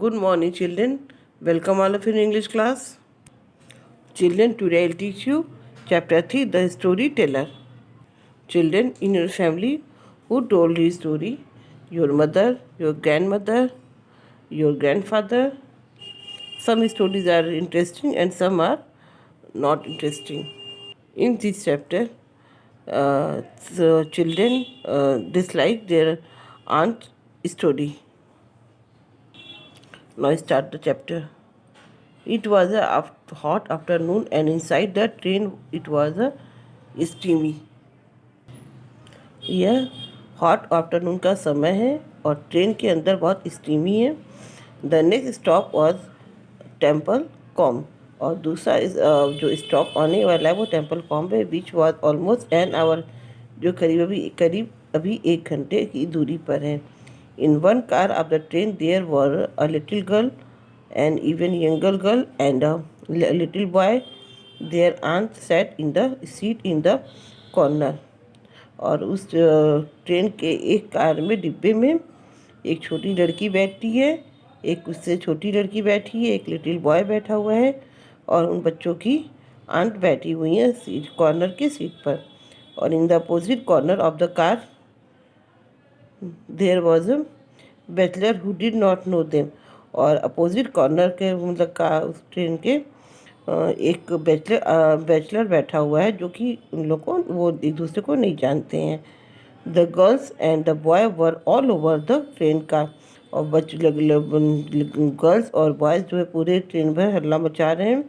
Good morning, children. Welcome all of you in English class. Children, today I'll teach you chapter 3, The Storyteller. Children, in your family, who told you story? Your mother, your grandmother, your grandfather. Some stories are interesting and some are not interesting. In this chapter, the children dislike their aunt's story. Now start the chapter. It was a hot afternoon, and inside the train it was a steamy. यह hot afternoon का समय है और train के अंदर बहुत steamy है. The next stop was temple com, और दूसरा जो स्टॉप आने वाला है वो टेम्पल कॉम है, which was almost an hour, जो करीब अभी 1 घंटे की दूरी पर है. In one car of the train there were a little girl and even younger girl and a little boy. Their aunt sat in the seat in the corner. और उस ट्रेन के एक कार में डिब्बे में एक छोटी लड़की बैठी है, एक उससे छोटी लड़की बैठी है, एक लिटिल बॉय बैठा हुआ है और उन बच्चों की आंट बैठी हुई है सीट कॉर्नर की सीट पर. और in the opposite corner of the car there was a bachelor who did not know them. और अपोजिट कॉर्नर के मतलब का उस ट्रेन के एक बैचलर बैठा हुआ है जो कि उन लोग को वो एक दूसरे को नहीं जानते हैं. The girls and the boy were all over the train का. और गर्ल्स और बॉयज़ जो है पूरे ट्रेन में हल्ला मचा रहे हैं.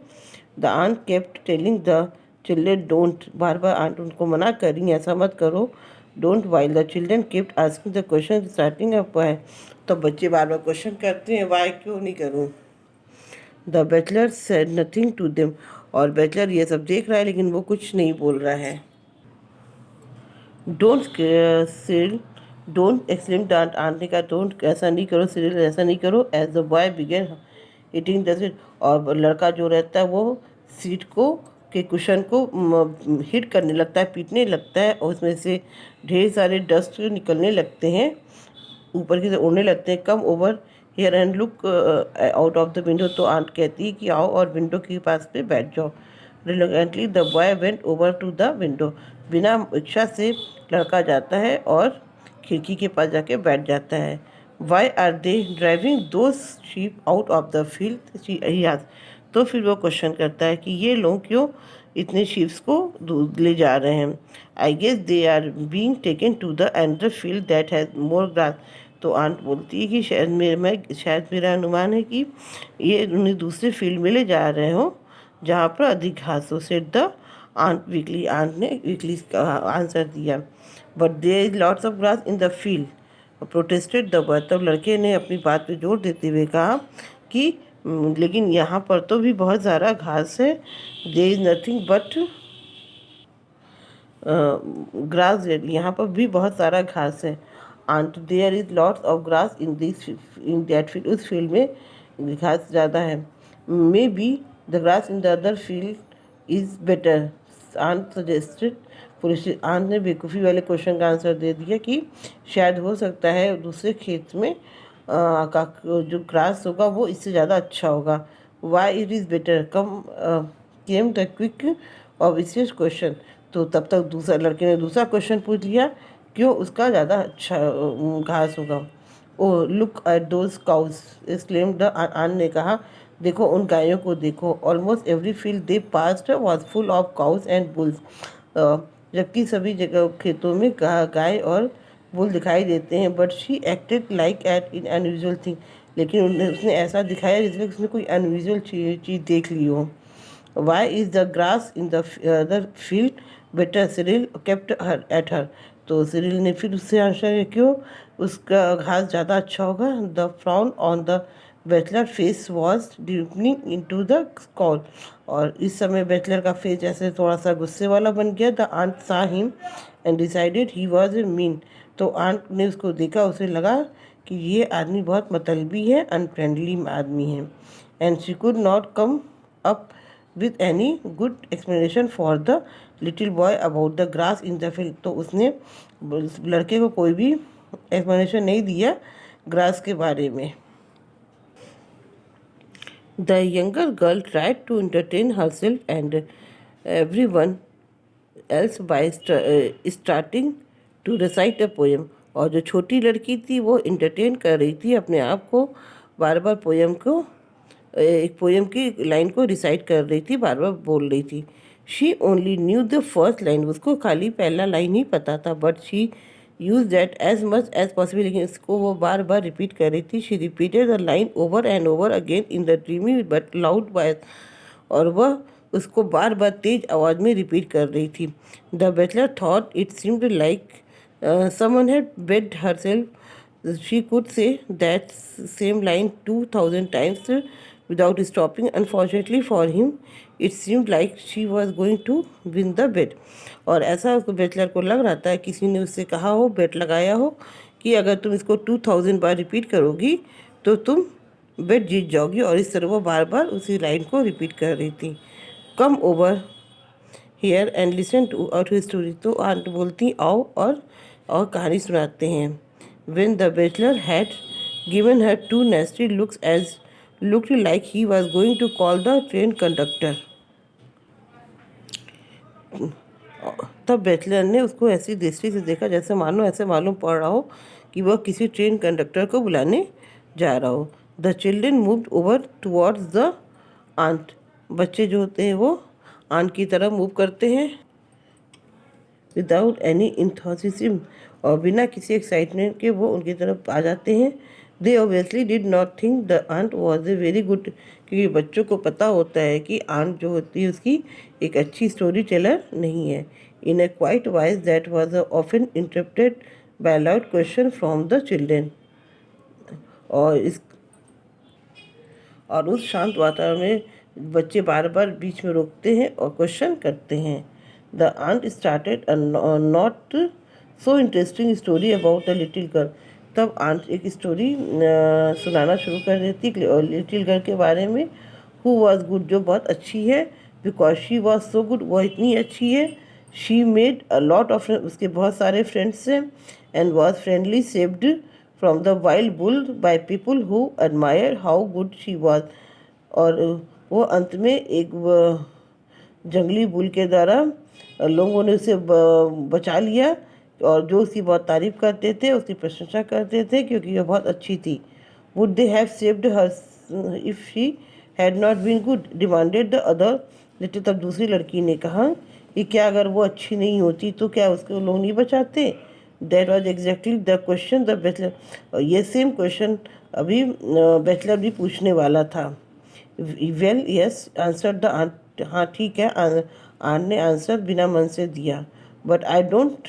The aunt kept telling the children don't, बार बार आंट उनको मना कर रही हैं ऐसा मत करो. Don't, while the children kept asking the question starting up है. तो बच्चे बार बार क्वेश्चन करते हैं वाई, क्यों नहीं करूँ. The bachelor said nothing to them, और बैचलर ये सब देख रहा है लेकिन वो कुछ नहीं बोल रहा है. डोंट सिरिल, डोंट एक्सक्लेम डांट, आंट ने कहा डोंट, ऐसा नहीं करो सिरिल, ऐसा नहीं करो. As the boy began hitting the seat, और लड़का जो रहता है वो सीट को के कुशन को हिट करने लगता है, पीटने लगता है, और उसमें से ढेर सारे डस्ट निकलने लगते हैं, ऊपर की तरफ उड़ने लगते हैं. कम over here and look out of the window. तो आंट कहती है कि आओ और विंडो के पास पे बैठ जाओ. Reluctantly the boy went over to the window. बिना इच्छा से लड़का जाता है और खिड़की के पास जाके बैठ जाता है. Why are they driving those sheep out of the field. तो फिर वो क्वेश्चन करता है कि ये लोग क्यों इतने शीप्स को दूध ले जा रहे हैं. I guess they are being taken to the another field that has more grass. तो आंट बोलती है कि शायद मेरा अनुमान है कि ये उन्हें दूसरे फील्ड में ले जा रहे हो जहाँ पर अधिक घास हो. Said the aunt weakly, aunt ने वीकली आंसर दिया. But there is lots of grass in the field, protested the boy. तब लड़के ने अपनी बात पे जोर देते हुए कहा कि लेकिन यहाँ पर तो भी बहुत सारा घास है. There is nothing but grass, यहाँ पर भी बहुत सारा घास है. Aunt, there is lots of grass in that field, उस फील्ड में घास ज़्यादा है. Maybe the grass in the other field is better, aunt suggested. पुलिस आंट ने बेवकूफ़ी वाले क्वेश्चन का आंसर दे दिया कि शायद हो सकता है दूसरे खेत में का जो ग्रास होगा वो इससे ज़्यादा अच्छा होगा. Why it is better came the quick obvious question. तो तब तक दूसरा लड़के ने दूसरा क्वेश्चन पूछ लिया, क्यों उसका ज़्यादा अच्छा घास होगा. Oh look at those cows, exclaimed the aunt ने कहा देखो उन गायों को देखो. Almost every field they passed was full of cows and bulls. जबकि सभी जगह खेतों में गाय और बुल दिखाई देते हैं. But she acted like at an unusual thing, लेकिन उसने ऐसा दिखाया जैसे उसने कोई अनयूजुअल चीज़ देख ली हो. Why is the grass in the other field better, Cyril kept her at her. तो सिरिल ने फिर उससे आंसर क्यों उसका घास ज़्यादा अच्छा होगा. The frown on the bachelor face was deepening in to the scowl. और इस समय बैचलर का फेस ऐसे थोड़ा सा गुस्से वाला बन गया. The aunt saw him and decided he was a mean. तो आंट ने उसको देखा, उसे लगा कि ये आदमी बहुत मतलबी है, अनफ्रेंडली आदमी है. And she could not come up with any good explanation for the little boy about the grass in the field. तो उसने लड़के को कोई भी एक्सप्लेनेशन नहीं दिया ग्रास के बारे में. The younger girl tried to entertain herself and everyone else by starting to recite a poem. और जो छोटी लड़की थी वो इंटरटेन कर रही थी अपने आप को, बार बार पोएम को, एक पोएम की लाइन को रिसाइट कर रही थी, बार बार बोल रही थी. She only knew the first line, उसको खाली पहला लाइन ही पता था, but she use that as much as possible, लेकिन इसको वो बार बार रिपीट कर रही थी. She repeated the line over and over again in the dreamy but loud voice, और वह उसको बार बार तेज आवाज़ में रिपीट कर रही थी. The bachelor thought it seemed like someone had bed herself she could say that same line 2000 times without stopping. Unfortunately for him, it seemed like she was going to win the bet. और ऐसा उसको bachelor को लग रहा था, किसी ने उससे कहा हो, बेट लगाया हो कि अगर तुम इसको 2000 बार रिपीट करोगी तो तुम बेट जीत जाओगी. और इस तरह वो बार बार उसी लाइन को रिपीट कर रही थी. Come over here and listen to our story. तो आंट बोलती आओ और कहानी सुनाते हैं. When the bachelor had given her two nasty looks as looked like he was going to call the train conductor. तब बैचलर ने उसको ऐसी दृष्टि से देखा जैसे मानो ऐसे मालूम पड़ रहा हो कि वह किसी ट्रेन कंडक्टर को बुलाने जा रहा हो. The children moved over towards the aunt. बच्चे जो होते हैं वो आंट की तरफ मूव करते हैं विदाउट एनी इंथुसिज्म, और बिना किसी एक्साइटमेंट के वो उनकी तरफ आ जाते हैं. They obviously did not think the aunt was a very good, क्योंकि बच्चों को पता होता है कि आंट जो होती है उसकी एक अच्छी स्टोरी टेलर नहीं है. In a quiet voice that was often interrupted by loud question from the children. और उस शांत वातावरण में बच्चे बार बार बीच में रोकते हैं और क्वेश्चन करते हैं. The aunt started a not so interesting story about a little girl. तब आंट एक स्टोरी सुनाना शुरू कर देती लिटिल गर्ल के बारे में, हु वॉज गुड, जो बहुत अच्छी है, because she was so good, वह इतनी अच्छी है. She made a lot of, उसके बहुत सारे फ्रेंड्स हैं, and was friendly saved from the wild bull by people who admire how good she was. और वो अंत में एक जंगली बुल के द्वारा लोगों ने उसे बचा लिया, और जो उसकी बहुत तारीफ़ करते थे, उसकी प्रशंसा करते थे क्योंकि वह बहुत अच्छी थी. Would they have saved her if she had not been good, demanded the other little. तब दूसरी लड़की ने कहा कि क्या अगर वो अच्छी नहीं होती तो क्या उसको लोग नहीं बचाते. That was exactly the question the bachelor. और ये सेम क्वेश्चन अभी बैचलर भी पूछने वाला था. Well yes answer the aunt. हाँ ठीक है, आंट ने आंसर बिना मन से दिया. But I don't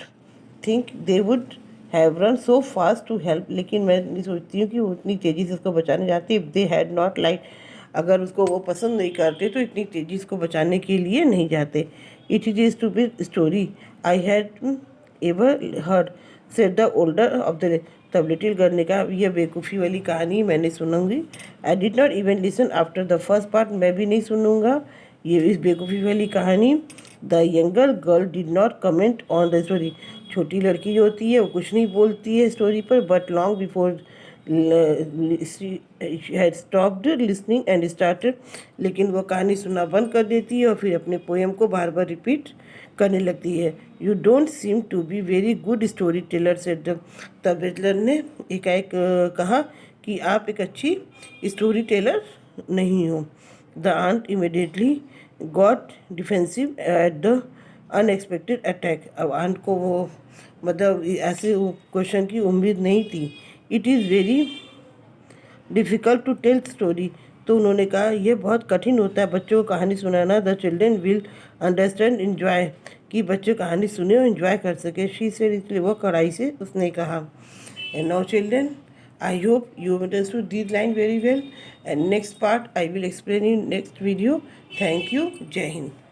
think they would have run so fast to help. लेकिन मैं नहीं सोचती हूँ कि वो इतनी तेज़ी से उसको बचाने जाती. If they had not like, अगर उसको वो पसंद नहीं करते तो इतनी तेज़ी उसको बचाने के लिए नहीं जाते. It is a stupid story I had ever heard said the older of the. तब लिटिल गर्ल ने कहा यह बेवकूफ़ी वाली कहानी मैंने सुनूंगी. I did not even listen after the first part. मैं भी नहीं सुनूंगा ये इस बेवकूफ़ी वाली कहानी. The younger girl did not comment on the story. छोटी लड़की जो होती है वो कुछ नहीं बोलती है स्टोरी पर. But long before had stopped listening and started. लेकिन वो कहानी सुनना बंद कर देती है और फिर अपने पोएम को बार बार रिपीट करने लगती है. You don't seem to be very good story teller said. तब बैचलर ने एकाएक कहा कि आप एक अच्छी स्टोरी टेलर नहीं हो. The aunt immediately got defensive at the unexpected attack. अब आंट को वो मतलब ऐसे क्वेश्चन की उम्मीद नहीं थी. It is very difficult to tell story. तो उन्होंने कहा यह बहुत कठिन होता है बच्चों को कहानी सुनाना. The children will understand enjoy, कि बच्चे कहानी सुने और इन्जॉय कर सके. शी से इसलिए वो कड़ाई से उसने कहा. And now children, I hope you understood this line very well, and next part I will explain in next video. Thank you. Jai Hind.